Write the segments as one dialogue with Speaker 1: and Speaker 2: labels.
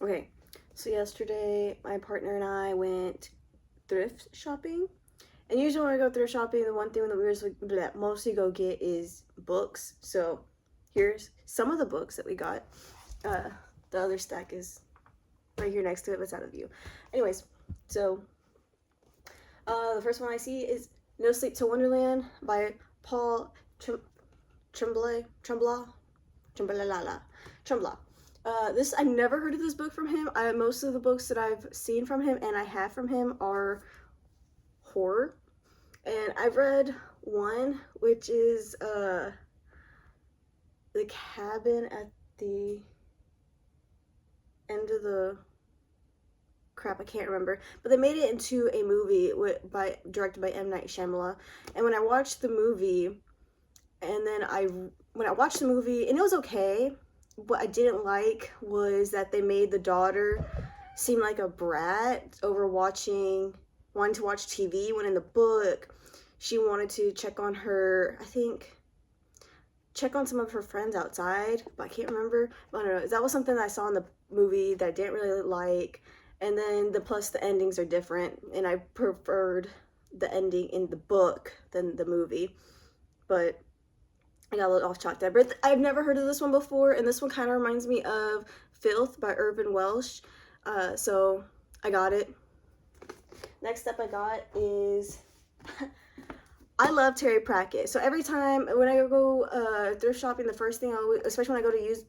Speaker 1: Okay, so yesterday my partner and I went thrift shopping. And usually when we go thrift shopping, the one thing that mostly go get is books. So here's some of the books that we got. Uh, the other stack is right here next to it, but it's out of view. Anyways, so the first one I see is No Sleep Till Wonderland by Paul Tremblay, Tremblaw, Tremblalala, Tremblaw. This I never heard of this book from him. Most of the books that I've seen from him and I have from him are horror, and I've read one which is the cabin at the end of the crap, I can't remember, but they made it into a movie directed by M. Night Shyamalan. And when I watched the movie, and then when I watched the movie, and it was okay. What I didn't like was that they made the daughter seem like a brat over wanting to watch TV, when in the book she wanted to check on some of her friends outside, but I can't remember. I don't know. That was something that I saw in the movie that I didn't really like. And then the endings are different, and I preferred the ending in the book than the movie. But I got a little off track there. But I've never heard of this one before, and this one kind of reminds me of Filth by Irvine Welsh. So I got it. Next up I got is I love Terry Pratchett. So every time when I go thrift shopping, the first thing especially when I go to use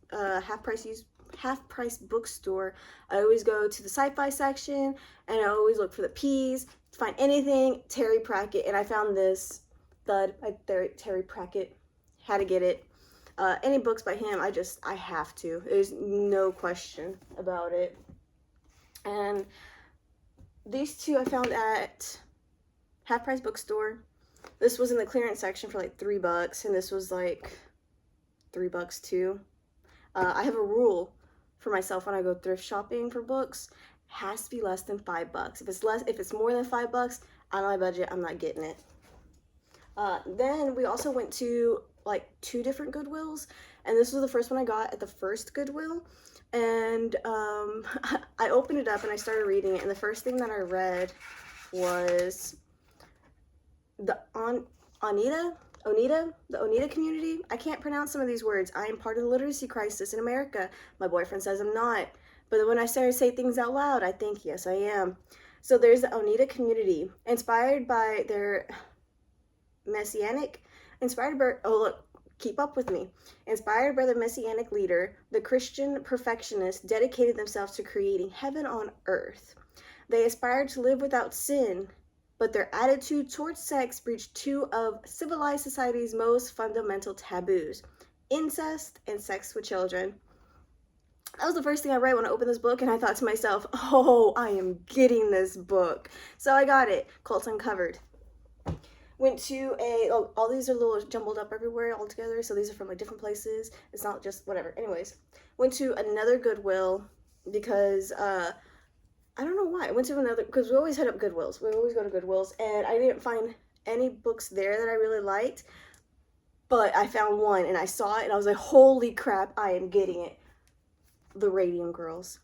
Speaker 1: half price bookstore, I always go to the sci-fi section, and I always look for the P's to find anything Terry Pratchett, and I found this Thud by Terry Pratchett. Had to get it. Any books by him, I have to. There's no question about it. And these two I found at half price bookstore. This was in the clearance section for like $3, and this was like $3 too. I have a rule for myself when I go thrift shopping for books. It has to be less than $5. If it's more than $5 on my budget, I'm not getting it. Then we also went to like 2 different Goodwills, and this was the first one I got at the first Goodwill. And I opened it up and I started reading it, and the first thing that I read was the Oneida, the Oneida community. I can't pronounce some of these words. I am part of the literacy crisis in America. My boyfriend says I'm not. But when I start to say things out loud, I think, yes, I am. So there's the Oneida community, inspired by their keep up with me. Inspired by the Messianic leader, the Christian perfectionists dedicated themselves to creating heaven on earth. They aspired to live without sin, but their attitude towards sex breached 2 of civilized society's most fundamental taboos: incest and sex with children. That was the first thing I read when I opened this book, and I thought to myself, oh, I am getting this book. So I got it. Cults Uncovered. Went to all these are little jumbled up everywhere all together, so these are from like different places. It's not just whatever. Anyways, went to another Goodwill because I don't know why. I went to another, because we always hit up Goodwills. We always go to Goodwills, and I didn't find any books there that I really liked, but I found one, and I saw it, and I was like, holy crap, I am getting it. The Radium Girls.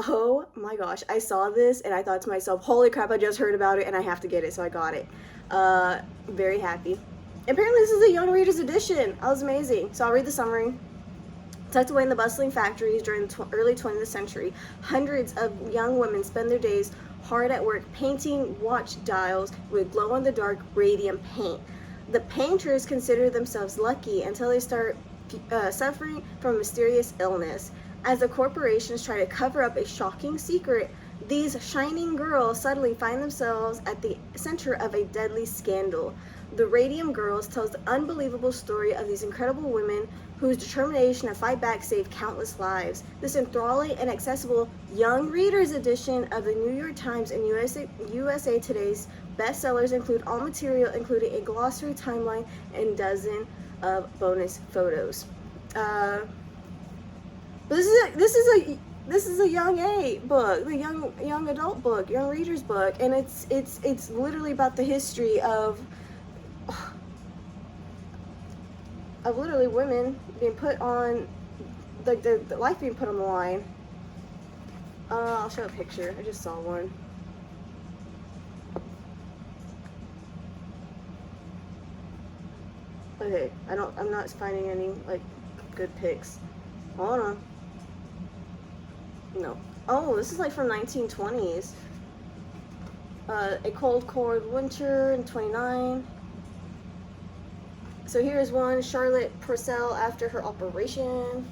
Speaker 1: Oh my gosh, I saw this and I thought to myself, holy crap, I just heard about it and I have to get it, so I got it. Very happy. Apparently this is a young reader's edition. That was amazing. So I'll read the summary. Tucked away in the bustling factories during the early 20th century, hundreds of young women spend their days hard at work painting watch dials with glow-in-the-dark radium paint. The painters consider themselves lucky until they start suffering from a mysterious illness. As the corporations try to cover up a shocking secret, these shining girls suddenly find themselves at the center of a deadly scandal. The Radium Girls tells the unbelievable story of these incredible women whose determination to fight back saved countless lives. This enthralling and accessible young readers edition of the New York Times and USA Today's bestsellers include all material, including a glossary, timeline, and dozen of bonus photos. But this is a young A book, the young adult book, young reader's book, and it's literally about the history of literally women being put on, like the life being put on the line I'll show a picture. I just saw one. Okay, I'm not finding any, like, good pics. Hold on. No. Oh, this is, like, from 1920s. A Cold Cold Winter in 29. So here's one, Charlotte Purcell after her operation.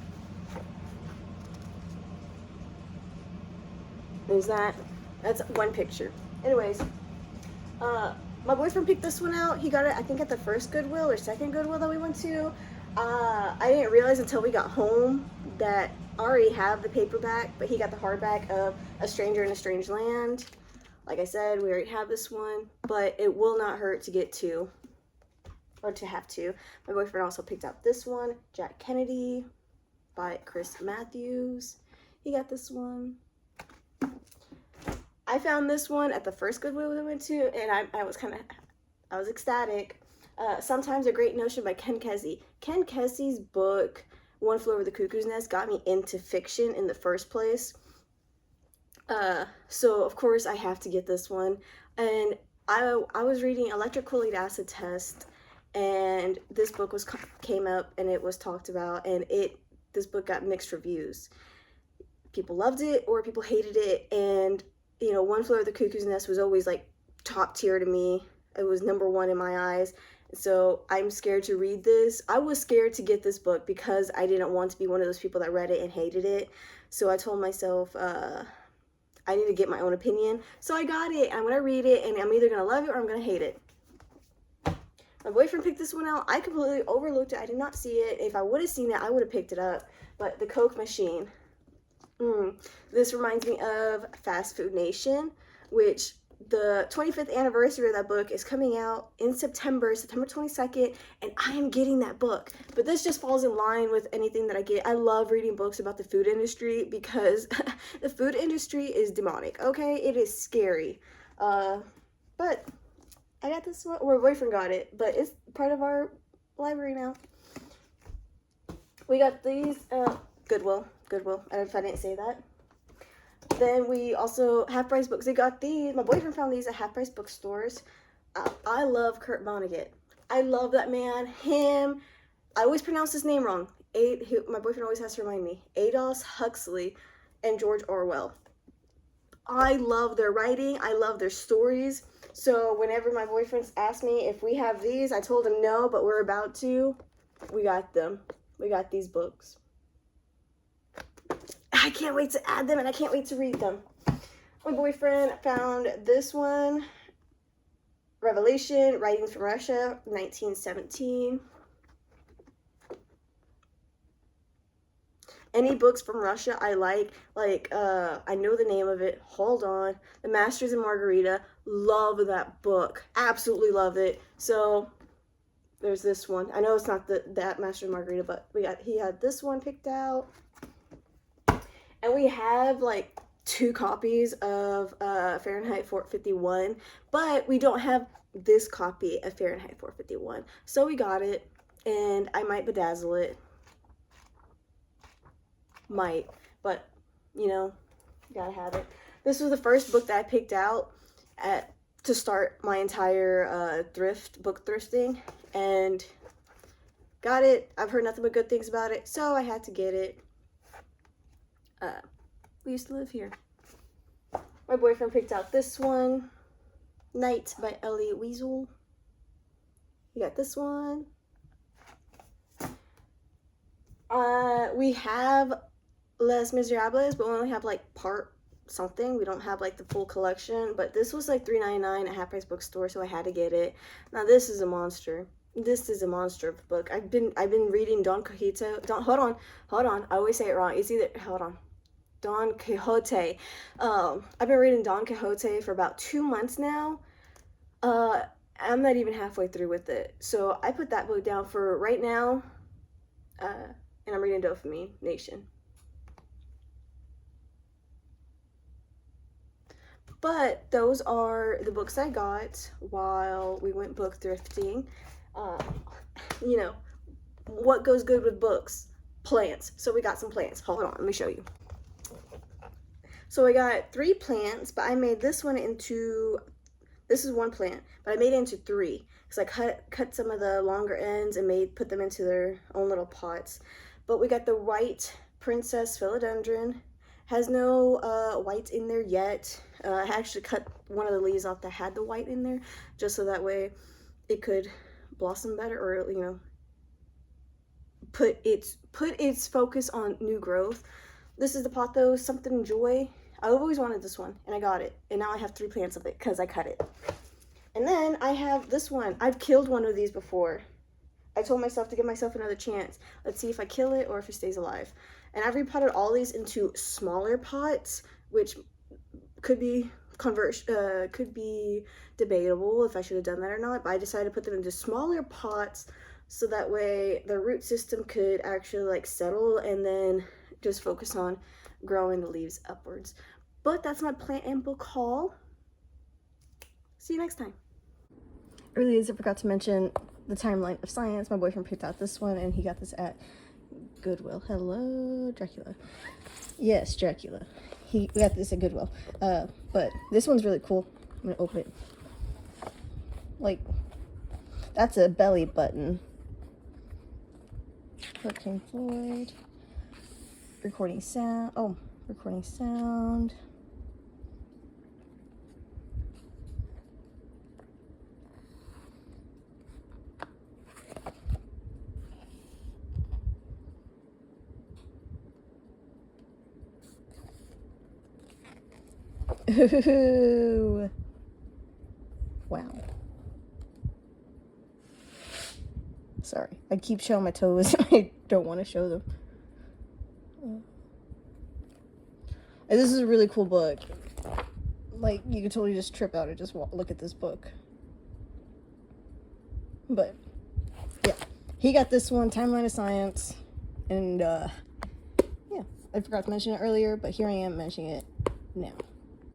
Speaker 1: There's that. That's one picture. Anyways, my boyfriend picked this one out. He got it, I think, at the first Goodwill or second Goodwill that we went to. I didn't realize until we got home that I already have the paperback, but he got the hardback of A Stranger in a Strange Land. Like I said, we already have this one, but it will not hurt to get two, or to have two. My boyfriend also picked out this one, Jack Kennedy by Chris Matthews. He got this one. I found this one at the first Goodwill we went to, and I was ecstatic. Sometimes a Great Notion by Ken Kesey. Ken Kesey's book, One Flew Over the Cuckoo's Nest, got me into fiction in the first place. So of course I have to get this one. And I was reading Electric Kool-Aid Acid Test, and this book came up and it was talked about, and this book got mixed reviews. People loved it or people hated it, and you know, One Flew Over the Cuckoo's Nest was always like top tier to me. It was #1 in my eyes. So I'm scared to read this. I was scared to get this book because I didn't want to be one of those people that read it and hated it. So I told myself, I need to get my own opinion. So I got it. I'm going to read it, and I'm either going to love it or I'm going to hate it. My boyfriend picked this one out. I completely overlooked it. I did not see it. If I would have seen it, I would have picked it up. But The Coke Machine. This reminds me of Fast Food Nation, which the 25th anniversary of that book is coming out in September 22nd, and I am getting that book. But this just falls in line with anything that I get. I love reading books about the food industry because the food industry is demonic, okay? It is scary. But I got this one, or my boyfriend got it, but it's part of our library now. We got these, Goodwill. I don't know if I didn't say that. Then we also, Half Price Books. They got these. My boyfriend found these at Half Price bookstores. I love Kurt Vonnegut. I love that man. Him. I always pronounce his name wrong. My boyfriend always has to remind me. Aldous Huxley and George Orwell. I love their writing. I love their stories. So whenever my boyfriends ask me if we have these, I told him no, but we're about to. We got them. We got these books. I can't wait to add them, and I can't wait to read them. My boyfriend found this one, Revelation, Writings from Russia, 1917. Any books from Russia I like, I know the name of it. Hold on. The Masters and Margarita. Love that book. Absolutely love it. So there's this one. I know it's not that Masters and Margarita, but he had this one picked out. And we have like 2 copies of Fahrenheit 451, but we don't have this copy of Fahrenheit 451. So we got it, and I might bedazzle it. Might, but you know, gotta have it. This was the first book that I picked out to start my entire book thrifting, and got it. I've heard nothing but good things about it, so I had to get it. We used to live here. My boyfriend picked out this one, Night by Elie Wiesel. We got this one. We have Les Miserables, but we only have like part something. We don't have like the full collection, but this was like $3.99 at Half Price bookstore, so I had to get it. Now this is a monster. This is a monster of a book. I've been reading Don Quixote. Hold on. I always say it wrong. It's either, hold on. Don Quixote. I've been reading Don Quixote for about 2 months now. I'm not even halfway through with it. So I put that book down for right now. And I'm reading Dopamine Nation. But those are the books I got while we went book thrifting. You know, what goes good with books? Plants. So we got some plants. Hold on, let me show you. So I got 3 plants, but I made this one into, this is 1 plant, but I made it into 3. Because I cut some of the longer ends and put them into their own little pots. But we got the white princess philodendron. Has no white in there yet. I actually cut one of the leaves off that had the white in there, just so that way it could blossom better, or, you know, put its focus on new growth. This is the Pothos Something Joy. I've always wanted this one, and I got it. And now I have 3 plants of it because I cut it. And then I have this one. I've killed one of these before. I told myself to give myself another chance. Let's see if I kill it or if it stays alive. And I've repotted all these into smaller pots, which could be debatable if I should have done that or not. But I decided to put them into smaller pots so that way the root system could actually like settle and then just focus on growing the leaves upwards. But that's my plant and book haul. See you next time. Earlier, I forgot to mention the Timeline of Science. My boyfriend picked out this one and he got this at Goodwill. Hello, Dracula. Yes, Dracula. He got this at Goodwill. But this one's really cool. I'm gonna open it. Like, that's a belly button. King Floyd. Recording sound. Oh, recording sound. Ooh. Wow. Sorry, I keep showing my toes. I don't want to show them. And this is a really cool book. Like, you could totally just trip out and just look at this book. But, yeah. He got this one, Timeline of Science. And, yeah. I forgot to mention it earlier, but here I am mentioning it now.